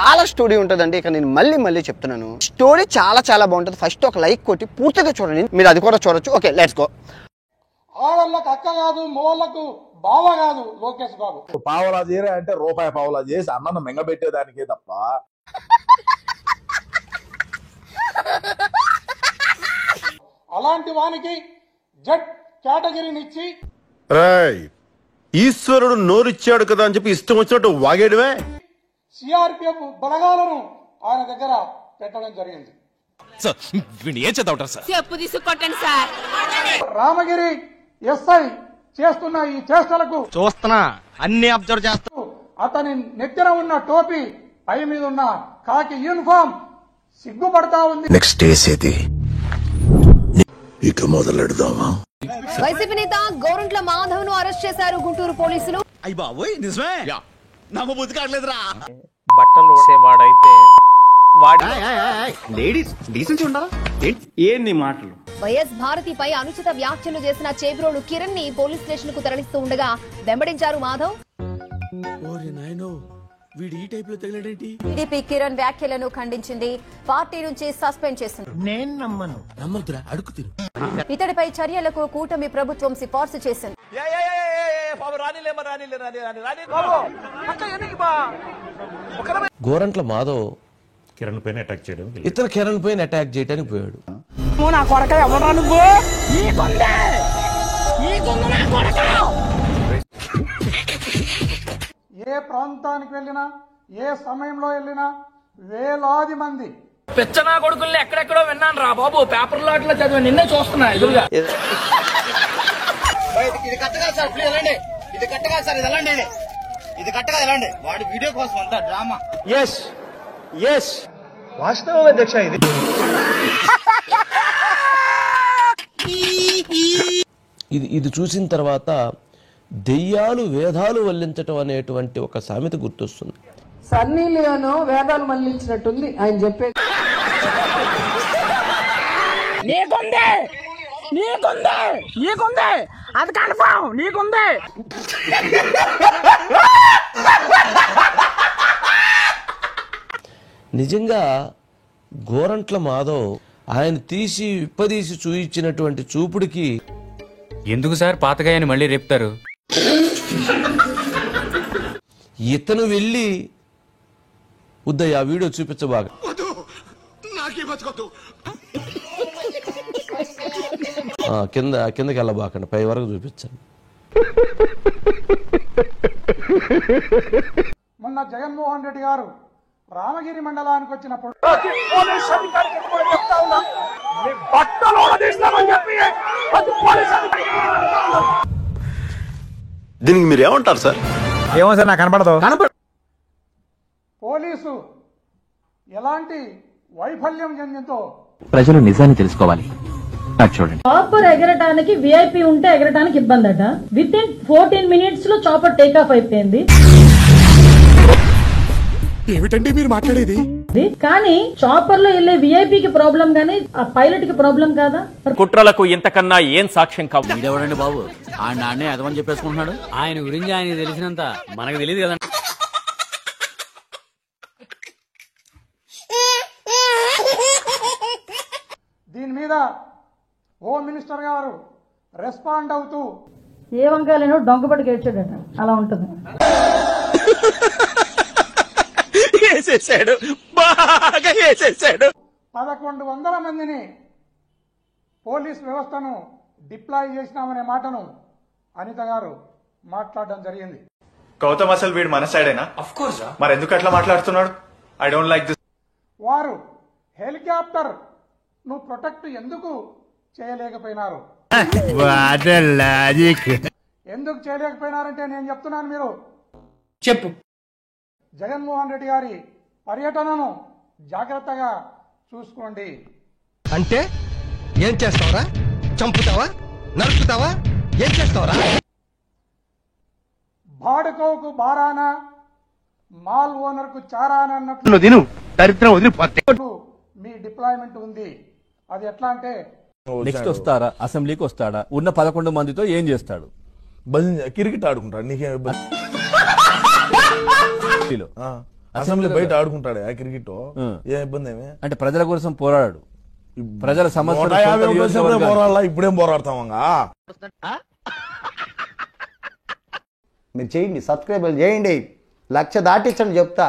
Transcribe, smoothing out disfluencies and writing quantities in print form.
చాలా స్టోరీ ఉంటుందండి. ఇక నేను మళ్ళీ చెప్తున్నాను, స్టోరీ చాలా చాలా బాగుంటుంది. ఫస్ట్ ఒక లైక్ కొట్టి పూర్తిగా చూడండి, మీరు అది కూడా చూడొచ్చు. Okay, let's go. ఆడళ్ళకు అక్క కాదు, మోళ్ళకు బావ కాదు లోకేష్ బాబు. పావలా చేరే అంటే రూపాయి పావలా చేసి అన్నను మెంగబెట్టేదానికే తప్ప అలాంటి వానికి జడ్ కేటగిరీనిచ్చి ఈశ్వరుడు నోరిచ్చాడు కదా అని చెప్పి ఇష్టం వచ్చినట్టు వాగేయడమే. సిఆర్పిఎఫ్ బలగాలను ఆయన దగ్గర పెట్టడం జరిగింది. రామగిరి ఎస్ఐ చేస్తున్న ఈ చేష్టలకు చూస్తున్నా, అన్ని అబ్జర్వ్ చేస్తా. అతని నెత్తిన ఉన్న టోపీ, పై మీద ఉన్న కాకి యూనిఫామ్ సిగ్గుపడతా ఉంది. నెక్స్ట్ డేసేది ఇక మొదలెడదామా? వైసీపీ నేత గోరంట్ల మాధవ్ ను అరెస్ట్ చేశారు గుంటూరు పోలీసులు. అయ్య బాబోయ్, నిజమే? నాకు బుద్ధి కావట్లేదురా. బట్టలు వాడైతే లేడీస్ డీసెన్సీ ఉండాలా? ఏంది మాటలు? వైఎస్ భారతిపై అనుచిత వ్యాఖ్యలు చేసిన చేబ్రోలు కిరణ్ ని పోలీస్ స్టేషన్ కు తరలిస్తూ ఉండగా వెంబడించారు మాధవ్. టీడీపీ కిరణ్ వ్యాఖ్యలను ఖండించింది, పార్టీ నుంచి సస్పెండ్ చేసింది. నేను నమ్మను. నమ్మద్దురా, అడుగు తిరు. ఇతడిపై చర్యలకు కూటమి ప్రభుత్వం సిఫార్సు చేసింది. గోరంట్ల మాధవ్ కిరణ్ పైన అటాక్ చేయడం, ఇతర కిరణ్ పైన అటాక్ చేయడానికి పోయాడు. ఏ ప్రాంతానికి వెళ్ళినా, ఏ సమయంలో వెళ్ళినా వేలాది మంది పెచ్చనా కొడుకుల్ని ఎక్కడెక్కడో విన్నాను రా బాబు, పేపర్లో అట్లా చదివి నిన్నే చూస్తున్నా ఎదురుగా. ఇది కట్టగా సార్, ప్లీజ్ వెళ్ళండి. ఇది కట్టగా సార్, ఇది వెళ్ళండి. ఇది కట్టగా వెళ్ళండి. వాడి వీడియో కోసం అంతా డ్రామా. ఎస్ వాస్తవం అధ్యక్ష. ఇది చూసిన తర్వాత దెయ్యాలు వేదాలు వల్లించటం అనేటువంటి ఒక సామెత గుర్తొస్తుంది. సన్నీ లియోను వేదాలు మళ్ళించినట్టుంది ఆయన చెప్పే. నీకుందే అది కన్ఫర్మ్, నీకుందే. నిజంగా గోరంట్ల మాధవ్ ఆయన విప్పదీసి చూయించినటువంటి చూపుడికి ఎందుకు సార్ పాతగాయని మళ్ళీ రేపుతారు? ఇతను వెళ్ళి ఉద్దయ్య ఆ వీడియో చూపించబాగా, కిందకి వెళ్ళబాకండి, పై వరకు చూపించండి. మొన్న జగన్మోహన్ రెడ్డి గారు రామగిరి మండలానికి వచ్చినప్పుడు దీనికి మీరు ఏమంటారు సార్? ఏమో సార్, నాకు కనపడదు. పోలీసు ఎలాంటి వైఫల్యం చెందిందో ప్రజలు నిజాన్ని తెలుసుకోవాలి. చూడండి, చాపర్ ఎగరటానికి విఐపి ఉంటే ఎగరటానికి ఇబ్బంది అట. విత్ ఇన్ 14 minutes లో చాపర్ టేక్ ఆఫ్ అయిపోయింది. ఏమిటండి మీరు మాట్లాడేది? కానీ చాపర్ లో వెళ్లే విఐపికి ప్రాబ్లం గానీ ఆ పైలట్ కి ప్రాబ్లం కాదా? కుట్రలకు ఇంతకన్నా ఏం సాక్ష్యం కావు. ఇదేవడండి బాబు, ఆయన నాన్నే అదమని చెప్పేసుకుంటున్నాడు. ఆయన గురించి ఆయన తెలిసినంత మనకు తెలియదు కదా. దీని మీద హోమ్ మినిస్టర్ గారు రెస్పాండ్ అవుతూ ఏ వంకాయలను డొంకబడికి ఏడ్చాడట, అలా ఉంటుంది. బాగా వేసేసాడు. 1100 మందిని పోలీస్ వ్యవస్థను డిప్లాయ్ చేసినామనే మాటను అనిత గారు మాట్లాడడం జరిగింది. గౌతమ్ అసలు వీడు మన సైడేనా? Of course. మరి ఎందుకు అట్లా మాట్లాడుతున్నాడు? I don't like this. వారు హెలికాప్టర్ ను ప్రొటెక్ట్ ఎందుకు చేయలేకపోయినారు? ఎందుకు చేయలేకపోయినారంటే నేను చెప్తున్నాను, మీరు చెప్పు. జగన్మోహన్ రెడ్డి గారి పర్యటనను జాగ్రత్తగా చూసుకోండి. అంటే ఏం చేస్తావరా? చంపుతావా? నరుకుతావా? ఏం చేస్తావరా? బాడుకోకు బారానా, మాల్ ఓనర్ కు చారానా అన్నట్లు దరిద్రం వదిలిపోతే మీ డిప్లాయ్మెంట్ ఉంది. అది ఎట్లా అంటే, నెక్స్ట్ వస్తారా? అసెంబ్లీకి వస్తాడా? ఉన్న 11 మందితో ఏం చేస్తాడు? క్రికెట్ ఆడుకుంటాడు. నీకే అసెంబ్లీ బయట ఆడుకుంటాడు ఆ క్రికెట్ ఏ ఇబ్బంది ఏమి అంటే ప్రజల కోసం పోరాడు, ప్రజల సమస్యలు 150 రోజులే పోరాడాలా, ఇప్పుడేం పోరాడతామంగా. మీరు చేయండి, సబ్స్క్రైబ్ చేయండి, 1,00,000 దాటించండి చెప్తా.